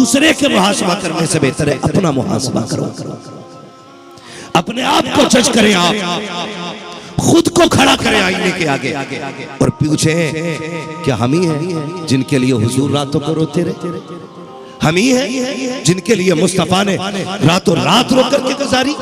दूसरे के मुहासबा करने से बेहतर है अपना मुहासबा करो। अपने आप को जज करें, आप खुद को खड़ा करें आईने के आगे और पूछें क्या हम ही हैं जिनके लिए हुजूर रातों को रोते रहे? हम ही हैं जिनके लिए मुस्तफा ने रातों रात रो करके गुजारी?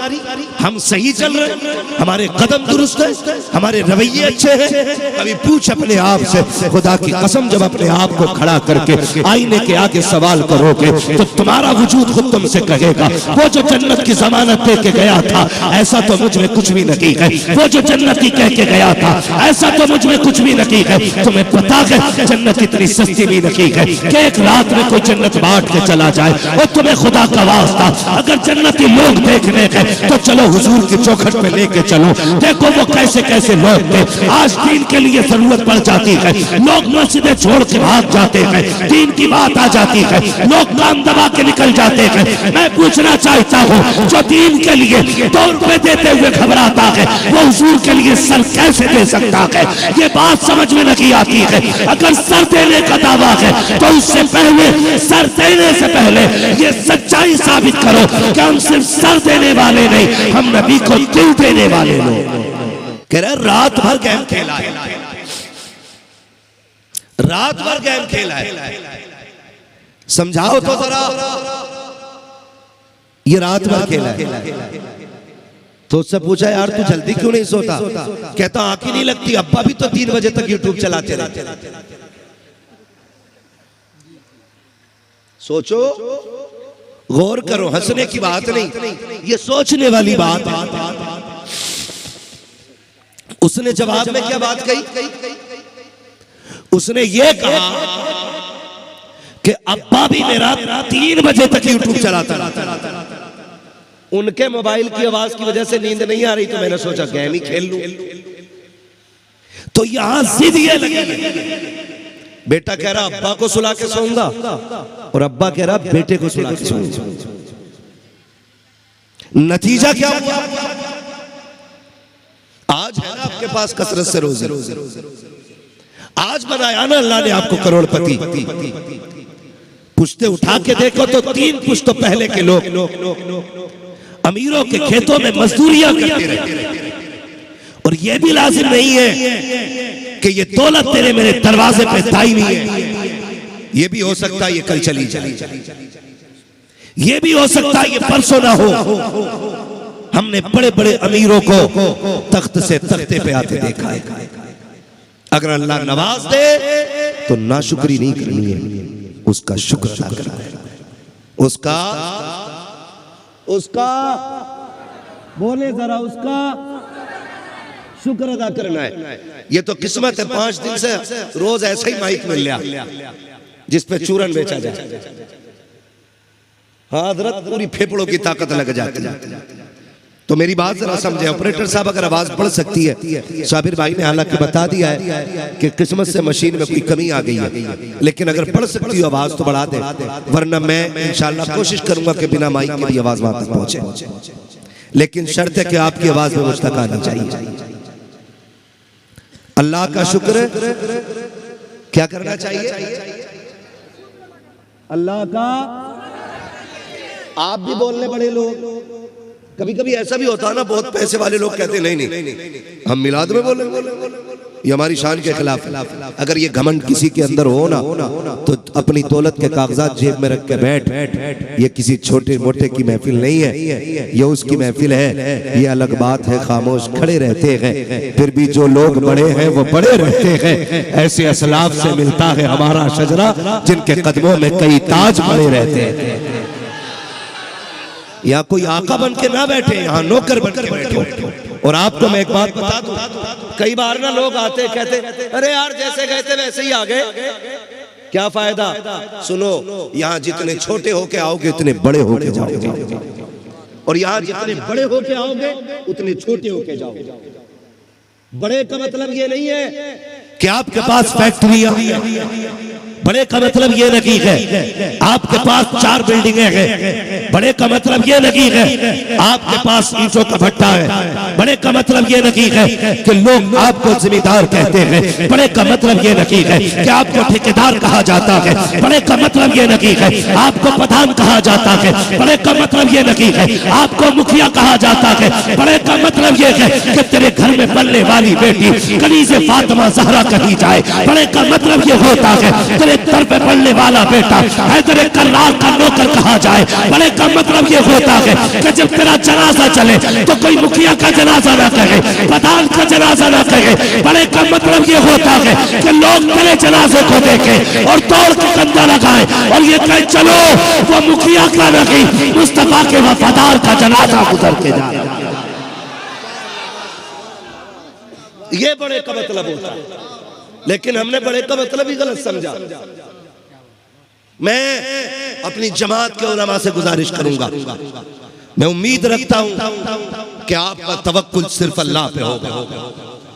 हम सही चल रहे हैं, हमारे कदम दुरुस्त है, हमारे रवैये अच्छे हैं? कभी पूछ अपने आप से, खुदा की कसम जब अपने आप को खड़ा करके आईने के आगे सवाल करोगे तो तुम्हारा वजूद खुद तुमसे कहेगा वो जो जन्नत की जमानत दे के गया था ऐसा तो मुझ में कुछ भी नहीं है, वो जो जन्नत की कह के गया था ऐसा तो मुझ में कुछ भी नहीं है। तुम्हें पता है जन्नत इतनी सस्ती भी नहीं है कि एक रात में कोई जन्नत बांट के चला जाए। और तुम्हें खुदा का वास्ता अगर जन्नती लोग देखने गए तो चलो हुजूर की चौखट पे लेके चलो, देखो वो कैसे कैसे लोग थे। आज दीन के लिए जरूरत पड़ जाती है, लोग मस्जिदें छोड़ के भाग जाते हैं, दीन की बात आ जाती है, लोग काम दबा के निकल जाते हैं। मैं पूछना चाहता हूँ जो दीन के लिए 2 रुपए देते हुए घबराता है वो हुजूर के लिए सर कैसे दे सकता है? ये बात समझ में नहीं आती है। अगर सर देने का दावा है तो उससे पहले सर देने से पहले ये सच्चाई साबित करो कि हम सिर्फ सर देने वाले नहीं, हम नबी को दिल देने वाले लोग। कह रहे रात भर गेम खेला है, रात भर गेम खेला है, समझाओ तो जरा। ये रात भर खेला है तो उससे पूछा यार तू जल्दी क्यों नहीं सोता? कहता आंख ही नहीं लगती, अब्बा भी तो 3 बजे तक यूट्यूब चलाते रहते। सोचो, गौर करो, हंसने की बात नहीं, ये सोचने वाली बात है। उसने जवाब में क्या बात कही? उसने ये कहा कि अब्बा भी मेरा 3 बजे तक यूट्यूब चलाता रहता। उनके मोबाइल की आवाज की वजह से नींद नहीं आ रही तो मैंने सोचा गेम ही खेल लूं। तो यहां जिद ये लगी, बेटा कह रहा अब्बा को सुला के सोऊंगा और अब्बा कह रहा बेटे को सुला के सोऊंगा। नतीजा क्या हुआ? आज है ना आपके पास कसरत से रोजी, आज बनाया ना अल्लाह ने आपको करोड़पति। पुश्ते उठा के देखो तो 3 पुश्तों पहले के लोग अमीरों के खेतों में मजदूरियां करते रहते। और यह भी लाजिम नहीं है कि ये दौलत तेरे मेरे दरवाजे पे दायमी है, ये भी हो सकता है ये कल चली जाए, ये भी हो सकता है ये परसों ना हो। हमने बड़े बड़े अमीरों को तख्त से तख्ते पे आते देखा है। अगर अल्लाह नवाज दे तो नाशुक्री नहीं करनी है, उसका शुक्र अदा करना है। उसका बोले जरा, उसका शुक्र अदा करना है। ये तो किस्मत है 5 दिन से रोज ऐसा ही माइक मिल लिया जिस पे चूरन बेचा जाए। हाँ हजरत, पूरी फेफड़ों की ताकत लग जाती है। तो मेरी बात जरा समझे, ऑपरेटर साहब अगर आवाज बढ़ सकती है। साबिर भाई ने हालांकि बता दिया है कि किस्मत से मशीन में कोई कमी आ गई है, लेकिन अगर बढ़ सकती हो आवाज तो बढ़ा दे, वरना मैं इंशाल्लाह कोशिश करूंगा कि बिना माइक के भी आवाज वहां तक पहुंचे। लेकिन शर्त है कि आपकी आवाज में मुझ तक आनी चाहिए। अल्लाह का शुक्र क्या करना चाहिए? अल्लाह का। आप भी बोलने बड़े लोग, कभी कभी ऐसा भी होता है ना, बहुत पैसे वाले लोग कहते हैं नहीं हम मिलाद में बोले, ये हमारी शान के खिलाफ है। अगर ये घमंड किसी के अंदर हो ना तो अपनी दौलत के कागजात जेब में रख के बैठ। ये किसी छोटे मोटे की महफिल नहीं है, ये उसकी महफिल है। ये अलग बात है, खामोश खड़े रहते हैं, फिर भी जो लोग बड़े हैं वो बड़े रहते हैं। ऐसे असलाफ से मिलता है हमारा शजरा जिनके कदमों में कई ताज पड़े रहते हैं। या कोई आका बन के ना बैठे, यहाँ नौकर बन के बैठे। और आपको मैं एक बात बता दूं, कई बार ना लोग आते कहते अरे यार जैसे गए थे वैसे ही आ गए, क्या फायदा? सुनो, यहाँ जितने छोटे होके आओगे उतने बड़े होके जाओगे, और यहाँ जितने बड़े होके आओगे उतने छोटे होके जाओगे। बड़े का मतलब ये नहीं है कि आपके पास फैक्ट्रियां, बड़े का मतलब ये नहीं है आपके पास 4 बिल्डिंगें हैं। बड़े का मतलब ये नहीं है आपके पास ईंटों का भट्टा है। बड़े का मतलब ये नहीं है कि लोग आपको जिम्मेदार कहते हैं। बड़े का मतलब ये नहीं है कि आपको ठेकेदार कहा जाता है। बड़े का मतलब ये नहीं है आपको प्रधान कहा जाता है। बड़े का मतलब ये नहीं है आपको मुखिया कहा जाता है। बड़े का मतलब ये है कि तेरे घर में पलने वाली बेटी कनीज़े फातिमा ज़हरा कही जाए। बड़े का मतलब ये होता है तेरे दर पे पलने वाला बेटा हैदर कर्रार का नौकर कहा जाए। बड़े का मतलब ये होता है कि जब तेरा जनाजा चले तो कोई मुखिया का जनाजा ना कहे, प्रधान का जनाजा ना कहे। बड़े का मतलब ये होता है कि लोग तेरे जनाजे को देखें और दौड़ के कंधा लगाए और ये कहे चलो वो मुखिया का नहीं मुस्तफा के वफादार का जनाजा गुजर के जाए। ये बड़े का मतलब होता है, लेकिन हमने बड़े का मतलब ही गलत समझा। मैं अपनी जमात के उलमा से गुजारिश करूंगा, मैं उम्मीद रखता हूं कि आपका तवक्कुल सिर्फ अल्लाह पे होगा,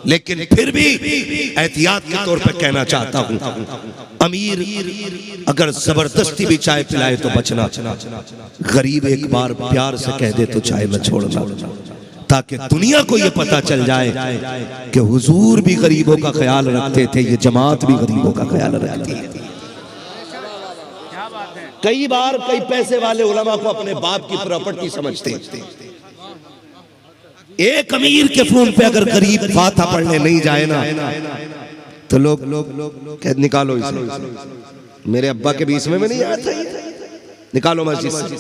लेकिन फिर भी एहतियात के तौर पे कहना चाहता हूं, अमीर अगर जबरदस्ती भी चाय पिलाए तो बचना, गरीब एक बार प्यार से कह दे तो चाय न छोड़ना, ताकि दुनिया को ये पता चल जाए कि हुजूर भी गरीबों का ख्याल रखते थे, ये जमात भी गरीबों का ख्याल रखती है। कई बार कई पैसे वाले उलमा को अपने बाप की प्रॉपर्टी समझते हैं। एक अमीर के फोन पे अगर गरीब फातिहा पढ़ने नहीं जाए ना तो लोग कह निकालो इसे, मेरे अब्बा के बीच में नहीं आता, निकालो मस्जिद से।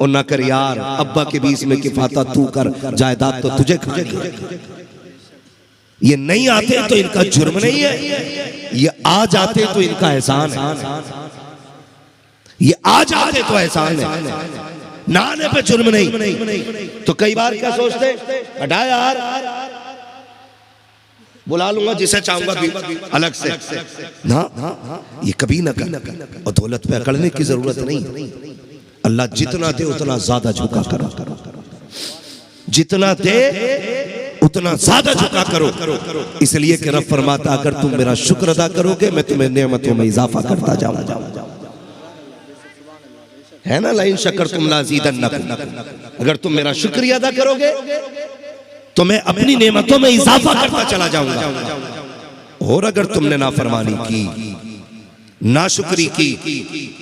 और ना कर यार, अब्बा के बीच में कि फातिहा तू कर, जायदाद तो तुझे खानी। ये नहीं आते तो इनका जुर्म नहीं है, ये आ जाते तो इनका एहसान है। ये आ जाते तो एहसान है, ना आने पे जुर्म नहीं। तो कई बार क्या सोचते, हटा यार बुला लूंगा जिसे चाहूंगा अलग से ना, ये कभी ना कर। और दौलत पे अकड़ने की जरूरत नहीं। अल्लाह जितना दे उतना ज्यादा झुका करो, जितना दे उतना ज्यादा झुका करो। इसलिए कि रब फरमाता अगर तुम मेरा शुक्र अदा करोगे मैं तुम्हें नेमतों में इजाफा करता जाऊंगा। है ना, लाइन शक्कर तुम लाज़ीदन्नकुम, अगर तुम मेरा शुक्रिया अदा करोगे तो मैं अपनी नेमतों में इजाफा करता चला जाऊंगा। और अगर तुमने नाफरमानी की, नाशुक्री की,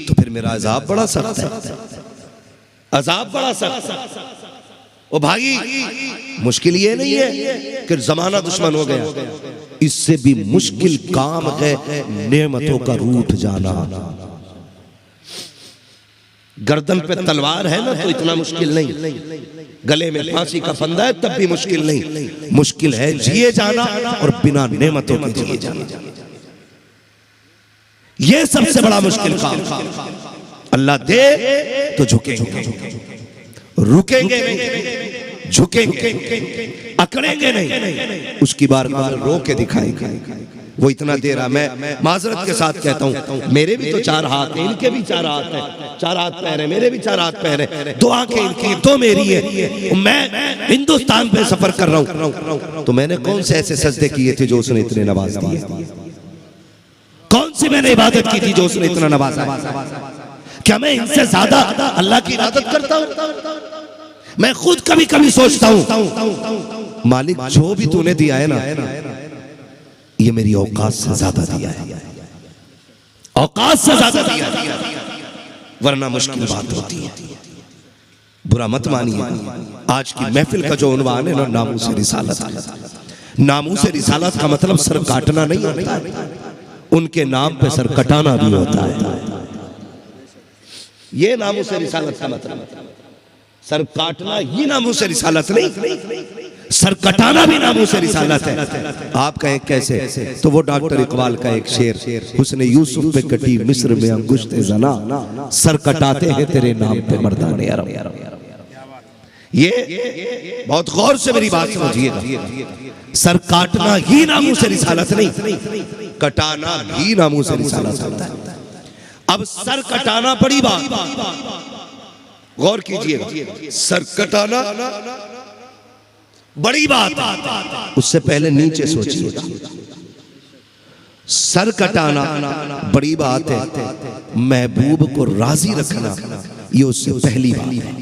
तो फिर मेरा अजाब बड़ा सख्त है, अजाब बड़ा सख्त है। ओ भाई, मुश्किल ये नहीं है कि जमाना दुश्मन हो गया, इससे भी मुश्किल काम है नेमतों का रूठ जाना। गर्दन पे तलवार है ना तो इतना मुश्किल नहीं, गले में फांसी का फंदा है तब भी मुश्किल नहीं, मुश्किल है जिए जाना और बिना नेमतों के जिए जाना। ये सबसे बड़ा मुश्किल काम। अल्लाह दे तो झुकेंगे, रुकेंगे नहीं, झुकेंगे, अकड़ेंगे नहीं, उसकी बारगाह में रो के दिखाएंगे। वो इतना दे रहा, मैं माजरत के साथ कहता हूँ, मेरे भी तो 4 हाथ हैं, इनके भी 4 हाथ हैं, 4 हाथ पैर है, मेरे भी 4 हाथ पैर है, 2 आंखें इनकी 2 मेरी है। मैं हिंदुस्तान पे सफर कर रहा हूँ तो मैंने कौन से ऐसे सजदे किए थे जो उसने इतने नवाज दिए? कौन सी मैंने इबादत की थी जो उसने इतना नवाजा? क्या मैं इनसे ज्यादा अल्लाह की इबादत करता हूँ? मैं खुद कभी कभी सोचता हूँ मालिक जो भी तूने दिया है ना, ये मेरी औकात से ज्यादा दिया है, औकात से ज्यादा दिया है, वरना मुश्किल बात होती है। बुरा मत मानिए, आज की महफिल का जो उन्वान है ना, नामूस रिसालत। नामूस रिसालत का मतलब सर काटना नहीं होता है, उनके नाम पे सर कटाना भी होता है। ये नामूस रिसालत का मतलब, सर काटना ही नामूस रिसालत नहीं, सर कटाना भी नामूस रिसालत है। आप कहें कैसे? तो वो डॉक्टर इकबाल का एक शेर, उसने यूसुफ पे कटी मिस्र में अंगुश्ते जना, सर कटाते हैं तेरे नाम पे मर्दाने अरब। ये बहुत गौर से मेरी बात समझिएगा, सर काटना ही नामूस रिसालत नहीं, कटाना भी नामूस रिसालत होता है। अब सर कटाना बड़ी बात, गौर कीजिएगा, सर कटाना बड़ी बात, उससे पहले नीचे सोचिएगा। सर कटाना बड़ी बात है, महबूब को राजी रखना ये उससे पहली बात है।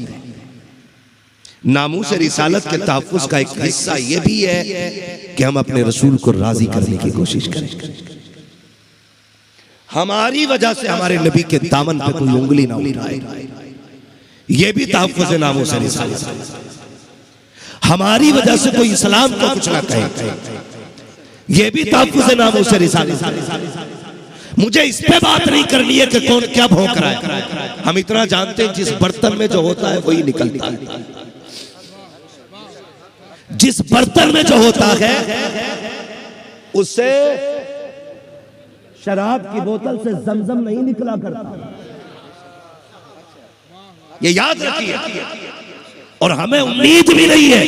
नामूस रिसालत के तहफ्फुज़ का एक हिस्सा ये भी है कि हम अपने रसूल को राजी करने की कोशिश करें। हमारी वजह से हमारे नबी के दामन पे कोई उंगली ना उठाए, ये भी तहफ्फुज़ नामूस रिसालत। हमारी वजह से कोई इस्लाम को कुछ ना कहे, ये भी तहफ्फुज़ नामूस रिसालत। मुझे इस पे बात नहीं करनी है कि कौन क्या भौंक रहा है। हम इतना जानते हैं जिस बर्तन में जो होता है वही निकलता है। जिस बर्तन में जो होता है उससे शराब की बोतल से जमजम नहीं निकला करता, ये याद रखिए। और हमें उम्मीद भी नहीं है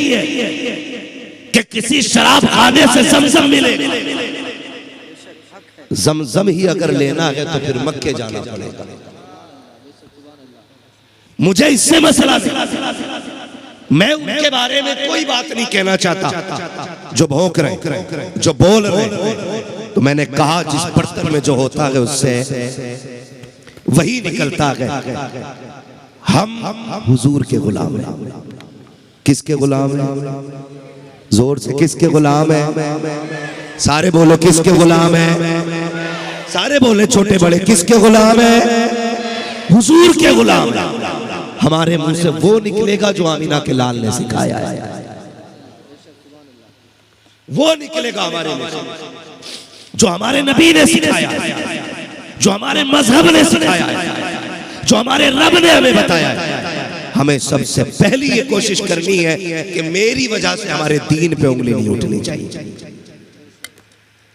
कि किसी शराब खाने से जमजम मिले। जमजम ही अगर लेना है तो फिर मक्के जाना पड़ेगा। मुझे इससे मसला नहीं, मैं उनके बारे में कोई बात नहीं कहना चाहता जो भौंक रहे, जो बोल रहे। तो मैंने कहा जिस बर्तन में जो होता है उससे वही निकलता है। हम हुजूर के गुलाम हैं। किसके गुलाम हैं? जोर से, किसके गुलाम है? सारे बोलो किसके गुलाम है? सारे बोले छोटे बड़े किसके गुलाम है? हुजूर के गुलाम। हमारे मुंह से वो निकलेगा जो आमिना के लाल ने सिखाया है, वो निकलेगा हमारे मुंह से जो हमारे नबी ने सिखाया, जो हमारे मजहब ने सिखाया, जो हमारे रब ने हमें बताया। हमें सबसे पहली ये कोशिश करनी है कि मेरी वजह से हमारे दीन पे उंगली नहीं उठनी चाहिए।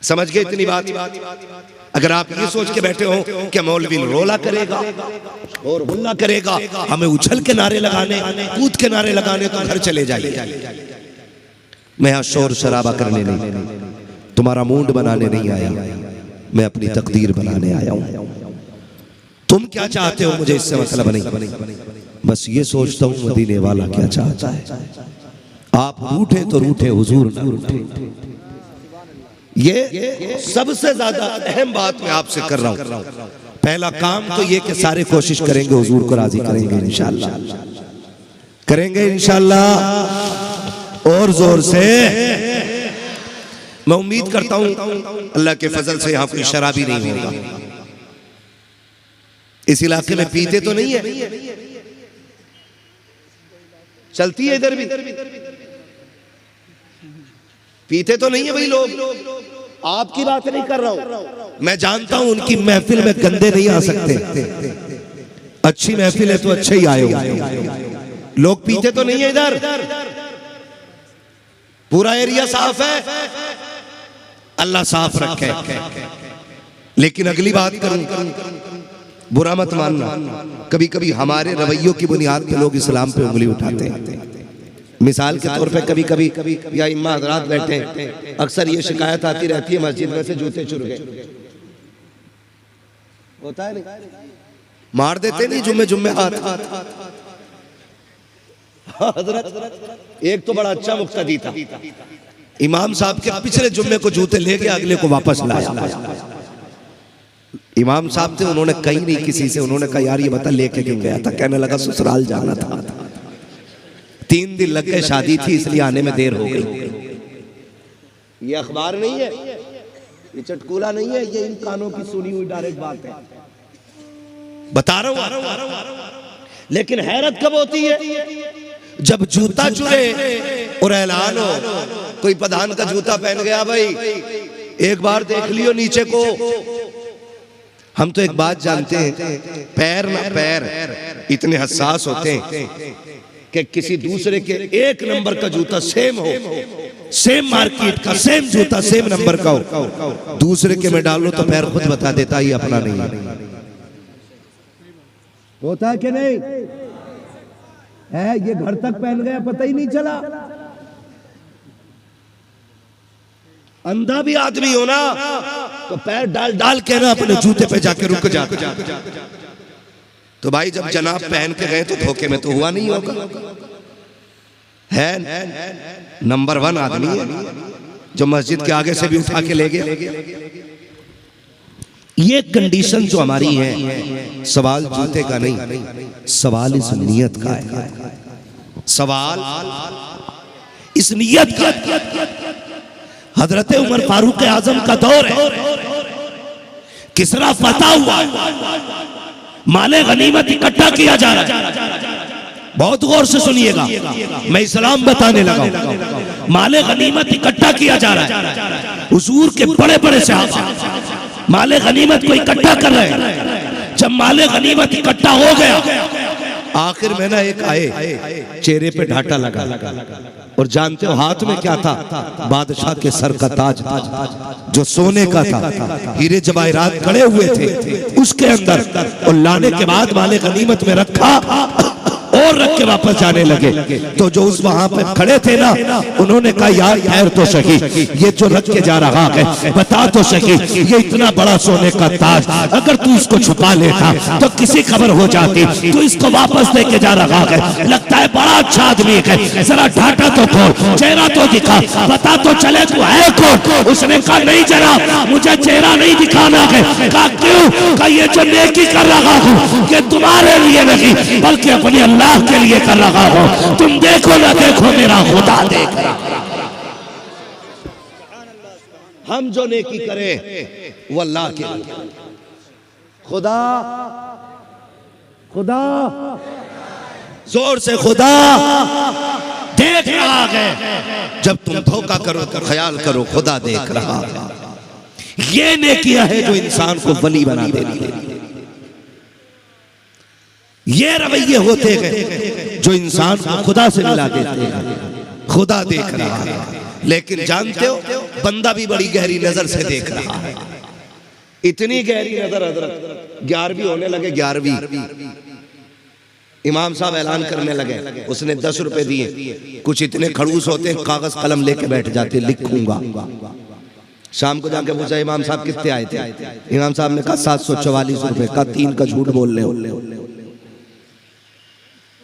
समझ गए इतनी बात? अगर आप ये सोच के बैठे हो कि मौलवी रोला करेगा और हुल्ला करेगा, हमें उछल के नारे लगाने, कूद के नारे लगाने, तो घर चले जाइए। मैं यहाँ शोर शराबा करने नहीं, तुम्हारा मूड बनाने नहीं आया, मैं अपनी तकदीर बनाने आया हूँ। तुम क्या चाहते हो मुझे इससे मतलब नहीं, बस ये सोचता हूँ मदीने वाला क्या चाहता है। आप रूठे तो रूठे, हुजूर ना रूठे। ये सबसे ज्यादा अहम बात मैं आपसे कर रहा हूं। पहला काम तो ये कि सारे कोशिश करेंगे हुजूर को राजी करेंगे, इंशाअल्लाह करेंगे, इंशाअल्लाह और जोर से। मैं उम्मीद करता हूं अल्लाह के फजल से यहां कोई शराबी नहीं होगा। इस इलाके में पीते तो नहीं है, चलती है इधर भी, पीते तो नहीं है भाई लोग। आपकी बात नहीं कर रहा हूं, मैं जानता हूं उनकी महफिल में गंदे नहीं आ सकते। अच्छी महफिल है तो अच्छे ही आए हो। लोग पीते तो नहीं है इधर, पूरा एरिया साफ है, अल्लाह साफ रखे। लेकिन अगली बात करूं, बुरा मत मानना, कभी कभी हमारे रवैयों की बुनियाद पे लोग इस्लाम पे उंगली उठाते हैं। मिसाल के तौर पे कभी कभी या इम्मा हजरात बैठे, अक्सर ये शिकायत आती रहती है मस्जिद में से जूते चुर गए, होता है नहीं, मार देते नहीं जुम्मे जुम्मे हाथ। हजरत एक तो बड़ा अच्छा मुक्तदी था, इमाम साहब के पिछले जुम्मे को जूते ले गया, अगले को वापस लाया। इमाम साहब थे, उन्होंने कही नहीं किसी से, उन्होंने कहा यार ये बता लेके क्यों गया था? कहने लगा ससुराल जाना था, 3 दिन लग गए, शादी थी इसलिए आने में देर हो गई। ये अखबार नहीं है, ये चटकुला नहीं है, ये इन कानों की सुनी हुई डायरेक्ट बात है, बता रहा हूं। लेकिन हैरत कब होती है? जब जूता चुरे और ऐलान हो, कोई प्रधान का जूता पहन गया, भाई एक बार देख लियो नीचे को। हम तो एक बात जानते हैं, पैर ना पैर इतने हसास होते हैं कि किसी दूसरे के 1 नंबर का जूता सेम हो, सेम मार्केट का सेम जूता सेम नंबर का हो, दूसरे के में डालो तो पैर खुद बता देता ही अपना नहीं। होता है कि नहीं है? ये घर तक पहन गया, पता ही नहीं चला। अंधा भी आदमी हो ना तो पैर डाल डाल के ना अपने जूते पे जाके रुक जाता। तो भाई जब जनाब पहन के गए तो धोखे में तो हुआ नहीं होगा। है नंबर 1 आदमी है जो मस्जिद के आगे से भी उठा के ले गए। ये कंडीशन जो हमारी है, सवाल जूते का नहीं, सवाल इस नियत का है। सवाल इस नियत का। हजरत उमर फारूक आजम का दौर है, किसरा फतह हुआ है, माले गनीमत इकट्ठा किया जा रहा है। बहुत गौर से सुनिएगा, मैं इस्लाम बताने लगा। माले गनीमत इकट्ठा किया जा रहा है। हुजूर के बड़े बड़े सहाबा माले गनीमत को इकट्ठा कर रहे हैं। जब माले गनीमत इकट्ठा हो गया, आखिर में ना एक आए, चेहरे पे ढाटा लगा, और जानते हो हाथ में क्या था? बादशाह के सर का ताज था, जो सोने का था, हीरे जवाहरात गड़े हुए थे उसके अंदर। और लाने के बाद माले गनीमत में रखा और रख के वापस जाने लगे। तो जो उस वहां पे खड़े थे ना, उन्होंने कहा यार ठहर तो सही, ये जो रख के जा रहा है बता तो सही, ये इतना बड़ा सोने का ताज अगर तू इसको छुपा लेता तो किसी खबर हो जाती, तू इसको वापस लेके जा रहा है, लगता है बड़ा अच्छा आदमी है, जरा ढाटा तो खोल, चेहरा तो दिखा, पता तो चले तू है कौन। उसने कहा नहीं जनाब, मुझे चेहरा नहीं दिखाना है। कहा क्यों? कहा ये जो नेकी कर रहा हूँ ये तुम्हारे लिए नहीं बल्कि अपने अल्लाह के लिए कर रहा हो। तुम देखो ना देखो, मेरा खुदा देख रहा। हम जो नेकी करें वो अल्लाह के लिए। खुदा खुदा जोर से खुदा देख रहा है। जब तुम धोखा करो तो ख्याल करो खुदा देख रहा है। ये नेकियां है जो इंसान को वली बना देती है। ये रवैये होते हैं जो इंसान को खुदा से मिला देते हैं। खुदा देख रहा है, लेकिन जानते हो बंदा भी बड़ी गहरी नजर से देख रहा है। इतनी गहरी नजर हजरत 11वीं होने लगे, 11वीं इमाम साहब ऐलान करने लगे। उसने 10 रुपए दिए। कुछ इतने खड़ूस होते कागज कलम लेके बैठ जाते, लिखूंगा। शाम को जाके पूछा इमाम साहब कितने आए थे? इमाम साहब ने कहा 744 रुपए। का 3 का झूठ बोल रहे हो।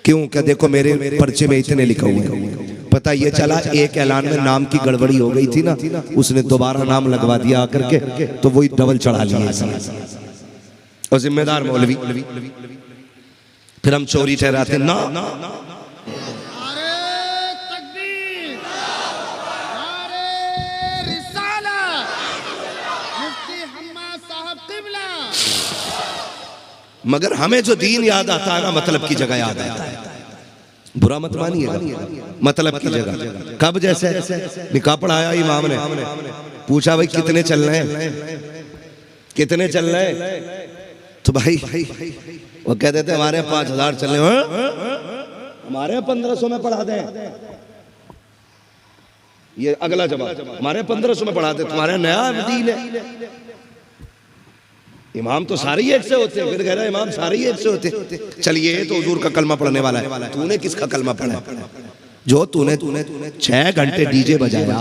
क्यों? क्या देखो मेरे पर्चे में इतने लिखा हुए हैं। पता ये चला एक ऐलान में नाम की गड़बड़ी हो गई थी ना, उसने दोबारा नाम लगवा दिया आकर के, तो वही डबल चढ़ा लिया। और जिम्मेदार मौलवी। फिर हम चोरी ठहराते ना। मगर हमें जो दीन याद आता है ना, मतलब की जगह याद आता है। बुरा मत मानिएगा, मतलब की जगह। कब? जैसे निकाह पढ़ाया इमाम ने, पूछा भाई कितने चल रहे हैं, कितने चल रहे हैं? तो भाई वो कहते थे हमारे 5000 चल रहे हैं, हमारे 1500 में पढ़ा दें। ये अगला जवाब, हमारे 1500 में पढ़ा दे, तुम्हारे नया दीन है। इमाम तो सारे ही एक से होते हैं। फिर कह रहा है इमाम सारे ही एक से होते हैं। चलिए तो हुजूर का कलमा पढ़ने वाला है, तूने किसका कलमा पढ़ा? जो तूने 6 घंटे डीजे बजाया,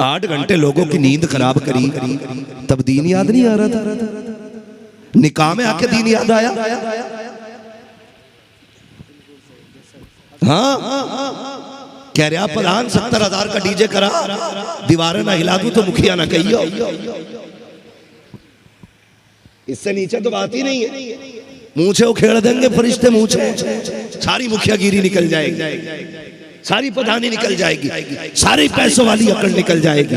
8 घंटे लोगों की नींद खराब करी, तब दीन याद नहीं आ रहा था? निकाह में आके दीन याद आया? हाँ, कह रहा प्रधान 70,000 का डीजे करा, दीवारें ना हिला दूं तो मुखिया ना कहियो। इससे नीचे तो बात ही नहीं है। मूछे उखेड़ देंगे फरिश्ते, मूछे, सारी मुखियागिरी निकल जाएगी, सारी प्रधानी निकल जाएगी, सारी पैसों वाली अकड़ निकल जाएगी।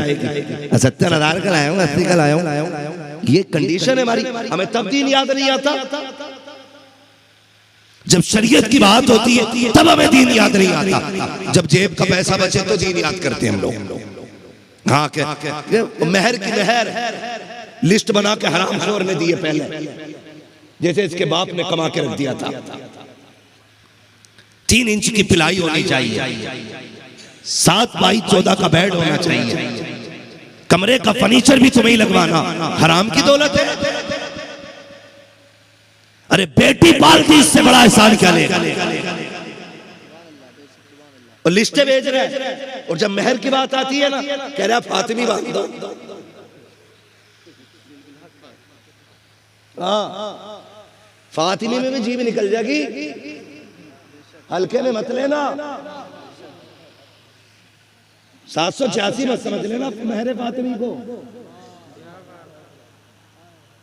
70,000 का लाया हूँ, 80 का लाया हूँ। ये कंडीशन है हमारी। हमें तब दीन याद नहीं आता जब शरीयत की बात होती है, तब हमें दीन याद नहीं आता। जब जेब का पैसा बचे तो दीन याद करते हैं हम लोग। हाँ, क्या मेहर की मेहर लिस्ट बना के हरामखोर ने दिए पहले, जैसे इसके बाप ने कमा के रख दिया था। 3 इंच की पिलाई होनी चाहिए, 7 बाई 14 का बेड होना चाहिए, कमरे का फर्नीचर भी तुम्हें ही लगवाना। हराम की दौलत है। अरे बेटी पालती, इससे बड़ा एहसान क्या लेगा? और लिस्टें भेज रहे, और जब मेहर की बात आती है ना, कह रहा फातिमी बांध दो। फातिमी में भी जीभ निकल जाएगी, हल्के में मत लेना। 786 मत समझ लेना मेहरे फातिमी को।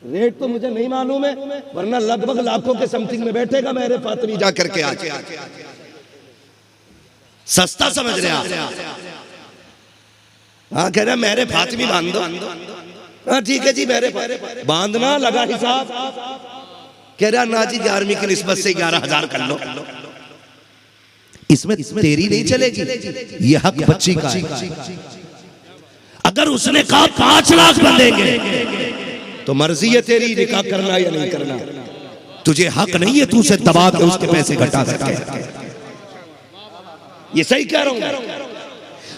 रेट तो मुझे नहीं मालूम है, वरना लगभग लाखों के समथिंग में बैठेगा मेरे फातिमी जा करके आज। सस्ता समझ रहे आप? हाँ कह रहा मेरे फातिमी बांध दो। हाँ ठीक है जी मेरे बांधना लगा हिसाब। कह रहा ना जी 11वीं की निस्बत से 11,000 कर लो। इसमें तेरी नहीं चलेगी, ये हक बच्ची का है। अगर उसने कहा 5 लाख बंधेंगे तो मर्जी है तेरी निकाह करना या नहीं करना। तुझे हक नहीं है तू उसे दबा के उसके पैसे घटा सके। ये सही कह रहा हूं।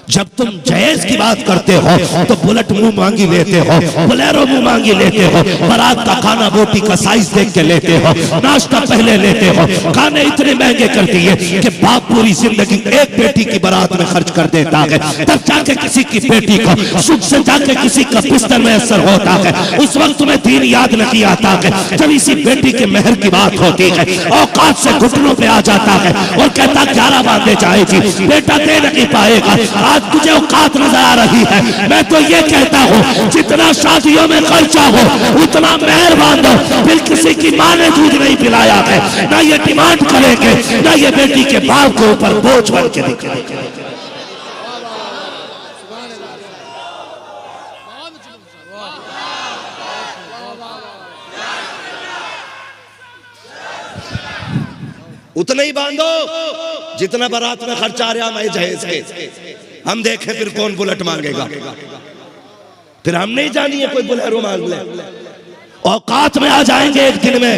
जब तुम जहेज की बात करते हो तो बुलेट मुंह मांगी लेते हो, बोलेरो मुंह मांगी लेते हो, बारात का खाना बोटी का साइज देख के लेते हो, नाश्ता पहले लेते हो, खाने इतने महंगे कर दिए कि बाप पूरी जिंदगी एक बेटी की बारात में खर्च कर देता है, तब जाके किसी की बेटी को सुख से जाके किसी का बिस्तर में असर होता है। उस वक्त तुम्हें दीन याद नहीं आता है। जब इसी बेटी के मेहर की बात होती है औकात से घुटनों पे आ जाता है और कहता 11 बांधे जाएगी, बेटा दे नहीं पाएगा। आज तुझे औकात नजर आ रही है। मैं तो ये कहता हूँ जितना शादियों में खर्चा हो उतना मेहर बांधो। फिर किसी की माँ ने दूध नहीं पिलाया है, ना ये डिमांड करेंगे, ना ये बेटी के बाप के ऊपर बोझ बन के दिखाएंगे। उतना ही बांधो जितना बारात में खर्चा आ रहा मैं जहेज के। हम देखें फिर कौन बुलेट मांगेगा। फिर हम नहीं जानिए कोई बुलेरो मांग ले। औकात में आ जाएंगे एक दिन में,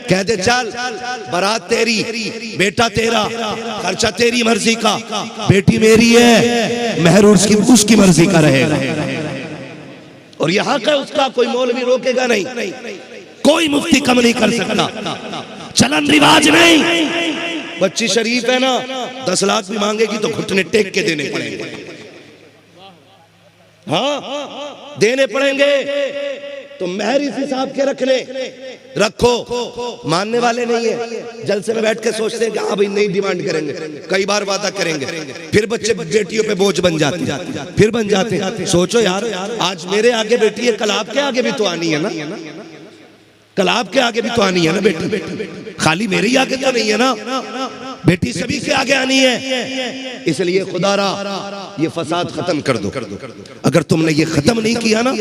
कह दे चल बारात तेरी, बेटा तेरा, खर्चा तेरी मर्जी का, बेटी मेरी है, मेहर उसकी मर्जी का रहेगा। और यहाँ का उसका कोई मौलवी रोकेगा नहीं, कोई मुफ्ती कम नहीं कर सकता। चलन रिवाज नहीं। बच्ची शरीफ है ना, 10 लाख भी मांगेगी तो घुटने टेक के देने पड़ेंगे। हाँ देने पड़ेंगे। तो महर इस हिसाब के रखो। मानने वाले नहीं है, जलसे में बैठ के सोचते हैं कि हाँ भाई नहीं डिमांड करेंगे, कई बार वादा करेंगे, फिर बच्चे बेटियों पे बोझ बन जाते हैं, फिर बन जाते हैं। सोचो यार आज मेरे आगे बेटी है, कल आपके आगे भी तो आनी है ना, कल आपके आगे भी तो आनी है ना बेटी, खाली मेरे ही आगे तो नहीं है ना, बेटी सभी के आगे आनी है। इसलिए खुदारा ये फसाद खत्म कर दो। अगर तुमने ये खत्म नहीं किया ना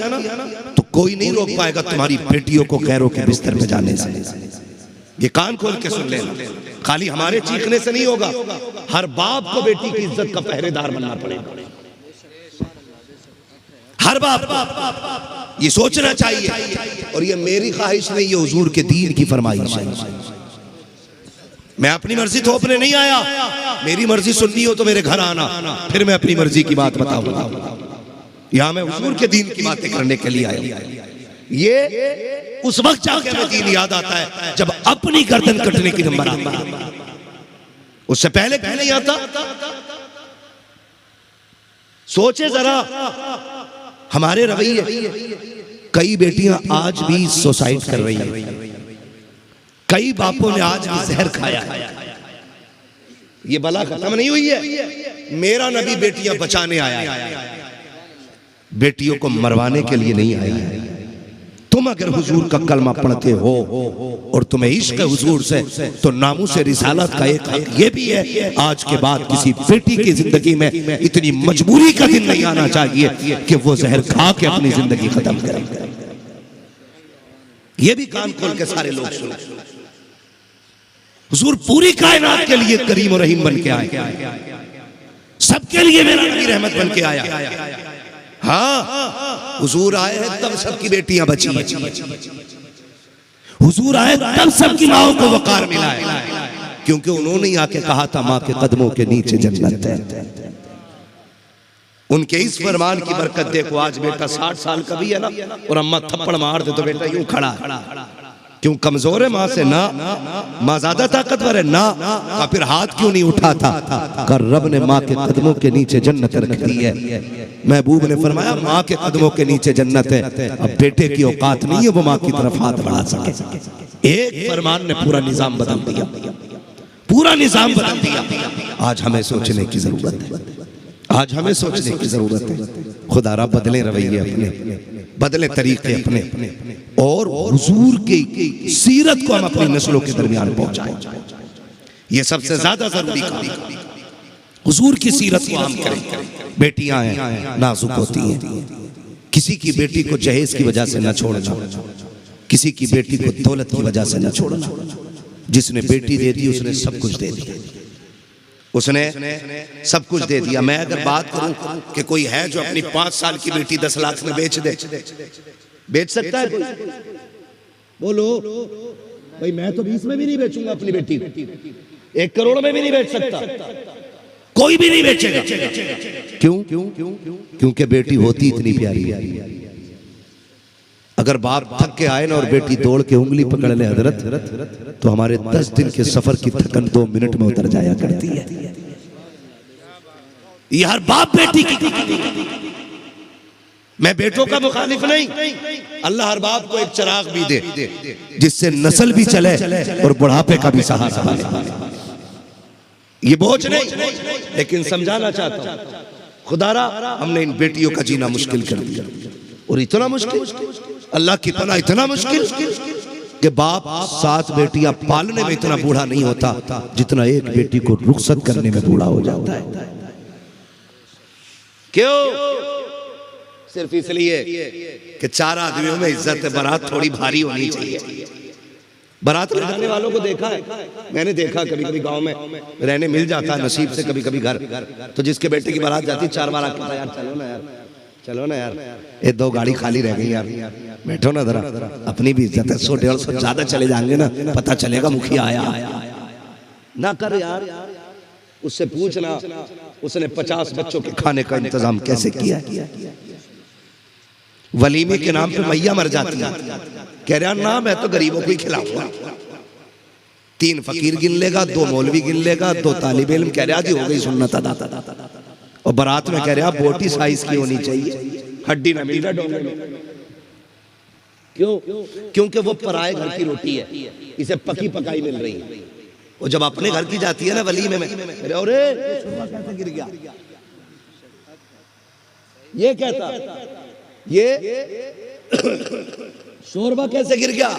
तो कोई नहीं रोक पाएगा तुम्हारी बेटियों को गैरों के बिस्तर में जाने से। ये कान खोल के सुन लेना, खाली हमारे चीखने से नहीं होगा, हर बाप को बेटी की इज्जत का पहरेदार बनना पड़ेगा। हर बाप ये सोचना चाहिए। और ये मेरी ख्वाहिश नहीं, ये हुजूर के दीन की फरमाइश है। मैं अपनी मर्जी थोपने नहीं आया, मेरी मर्जी सुननी हो तो मेरे घर आना, फिर मैं अपनी मर्जी की बात बताऊंगा। यहां मैं हुजूर के दीन की बातें करने के लिए आया। ये उस वक्त जाके हमें दीन याद आता है जब अपनी गर्दन कटने की नंबर आता है, उससे पहले क्यों नहीं आता? सोचे जरा हमारे रवैये। कई बेटियां आज भी सुसाइड कर रही हैं, कई बापों ने आज भी जहर खाया है। ये बला खत्म नहीं हुई है। मेरा नबी बेटियां बचाने आया है, बेटियों को मरवाने के लिए नहीं आया है। तुम अगर हुजूर का कलमा पढ़ते हो और तुम्हें इश्क है हुजूर से, तो नामूस रिसालत का एक हक ये भी है, आज के बाद किसी बेटी की जिंदगी में इतनी मजबूरी का दिन नहीं आना चाहिए कि वो जहर खा के अपनी जिंदगी खत्म करे। ये भी कान खोल के सारे लोग सुने। हुजूर पूरी कायनात के लिए करीम और रहीम बन के आए, सबके लिए मेरा नबी रहमत बन के आया। हाँ हुजूर आए हैं तब सबकी बेटियां बची, हुजूर आए तब सबकी माओं को वकार मिला है, क्योंकि उन्होंने आके कहा था माँ के कदमों के नीचे जन्नत है। उनके इस फरमान की बरकत देखो, आज बेटा 60 साल का भी है ना और अम्मा थप्पड़ मार दे तो बेटा यूं खड़ा। क्यों? कमजोर है माँ से ना, माँ ज्यादा ताकतवर है ना, का फिर हाथ क्यों नहीं उठाता? कर रब ने माँ के कदमों के नीचे जन्नत रख दी है। महबूब ने फरमाया माँ के कदमों के नीचे जन्नत है। अब बेटे की औकात नहीं है वो माँ की तरफ हाथ बढ़ा सके। एक फरमान ने पूरा निजाम बदल दिया, पूरा निजाम बदल दिया। आज हमें सोचने की जरूरत है, आज हमें सोचने की जरूरत है। खुदा रब बदले रवैये अपने, बदले तरीके अपने। और हुजूर की सीरत को हम अपनी नस्लों के दरमियान पहुंचाएं। ये सबसे ज्यादा जरूरी काम है, हुजूर की सीरत को हम करें। बेटियां हैं नाजुक होती हैं, किसी की बेटी को जहेज की वजह से न छोड़ना, किसी की बेटी को दौलत की वजह से न छोड़ना। जिसने बेटी दे दी उसने सब कुछ दे दिया, उसने सब कुछ दे दिया। मैं अगर बात करूं कि कोई है जो अपनी 5 साल की बेटी 10 लाख में बेच दे, बेच सकता है कोई? बोलो भाई, मैं तो 20 में भी नहीं बेचूंगा अपनी बेटी को, 1 करोड़ में भी नहीं बेच सकता, कोई भी नहीं बेचेगा। क्यों? क्योंकि बेटी होती इतनी प्यारी है। अगर बाप थक के आए ना और बेटी दौड़ के उंगली पकड़ ले हजरत, तो हमारे 10 दिन के सफर की थकन 2 मिनट में उतर जाया करती है। ये हर बाप बेटी की। मैं बेटों का मुखालिफ नहीं, अल्लाह हर बाप को एक चिराग भी दे जिससे नस्ल भी चले और बुढ़ापे का भी सहारा बने। ये बोझ नहीं, लेकिन समझाना चाहता हूं, खुदारा हमने इन बेटियों का जीना मुश्किल कर दिया। और इतना मुश्किल, अल्लाह की पनाह इतना मुश्किल कि बाप 7 बेटियां पालने में इतना बूढ़ा नहीं होता जितना एक बेटी को रुखसत करने में बूढ़ा हो जाता है। क्यों? सिर्फ इसलिए कि 4 आदमियों में इज्जत बारात थोड़ी भारी होनी चाहिए। बारात ले जाने वालों को देखा है मैंने, देखा कभी कभी गांव में रहने मिल जाता है नसीब से कभी कभी घर, तो जिसके बेटे की बारात जाती 4 बार आके यार चलो ना यार, चलो ना यार, ये 2 गाड़ी खाली रह गई यार, बैठो ना जरा, अपनी भी इज्जत है। 100-150 ज्यादा चले जाएंगे ना, पता चलेगा मुखिया आया ना। कर यार, उससे पूछना उसने 50 बच्चों के खाने का इंतजाम कैसे किया। वलीमे के नाम पे मैया मर जाती है, कह रहा ना मैं तो गरीबों को ही खिलाऊंगा। 3 फकीर गिन लेगा, 2 मौलवी गिन लेगा, 2 तालिब इल्म, कह रहा जी हो गई सुन्नत अदा। और बारात में कह रहा बोटी साइज की होनी चाहिए, हड्डी ना मिल रहा डोंगे में। क्यों? क्योंकि वो पराए घर की रोटी है, इसे पकी पकाई मिल रही है। और जब अपने घर की जाती है ना वलीमे में, अरे कैसे गिर गया, ये कहता ये शोरबा कैसे गिर गया,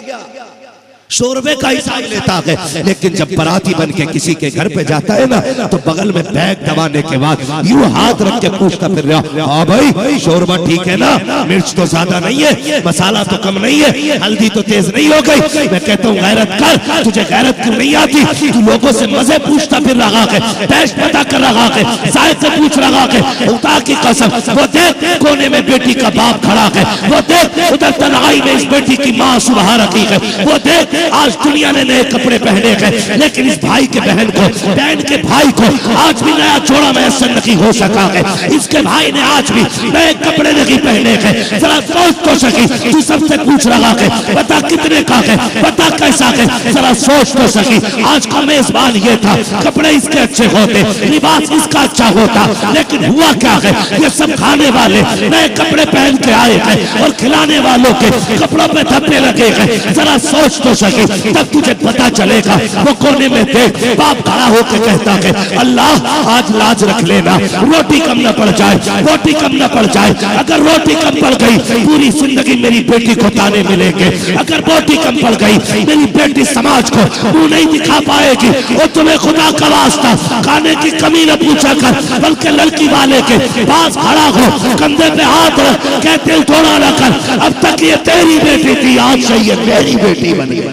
शोरबे का हिसाब लेता है। लेकिन जब बराती बन के किसी के घर पे जाता है ना, तो बगल में बैग दबाने के बाद यूं हाथ रख के पूछता फिर रहा, हाँ भाई शोरबा ठीक है ना, मिर्च तो ज्यादा नहीं है, मसाला तो कम नहीं है, हल्दी तो तेज नहीं हो गई। मैं कहता हूँ गैरत कर, तुझे गैरत क्यों नहीं आती? तू लोगों से मजे पूछता फिर रहा है, टेस्ट पता कर रहा है, जायद से पूछ रहा है। खुदा की कसम, वो देख कोने में बेटी का बाप खड़ा है, वो देख उधर तन्हाई में इस बेटी की माँ सुबह रखी है, वो देख आज दुनिया ने नए कपड़े पहने हैं, लेकिन इस भाई के बहन के भाई को आज भी नया जोड़ा मैसर नहीं हो सका है। इसके भाई ने आज भी नए कपड़े नहीं पहने हैं। जरा सोच तो सकी, तू सबसे पूछ रहा है पता कितने का है, पता कैसा है, जरा सोच तो सकी। आज का मेजबान ये था, कपड़े इसके अच्छे होते, लिबास इसका अच्छा होता, लेकिन हुआ क्या है, ये सब खाने वाले नए कपड़े पहन के आए हैं और खिलाने वालों के कपड़ों पे धब्बे लगे हैं। जरा सोच तो तब तुझे पता चलेगा। वो कोने में देख, बाप खड़ा होकर कहता है अल्लाह आज लाज रख लेना, रोटी कम न पड़ जाए, रोटी कम न पड़ जाए। अगर रोटी कम पड़ गई पूरी जिंदगी मेरी बेटी को ताने मिलेंगे, अगर रोटी कम पड़ गई मेरी बेटी समाज को मुंह नहीं दिखा पाएगी। और तुम्हें खुदा का वास्ता खाने की कमी न पूछा कर, बल्कि लड़की वाले के पास खड़ा हो, कंधे पे हाथ रख, कहते थोड़ा न कर, अब तक ये तेरी बेटी थी, आज से ये तेरी बेटी बनी।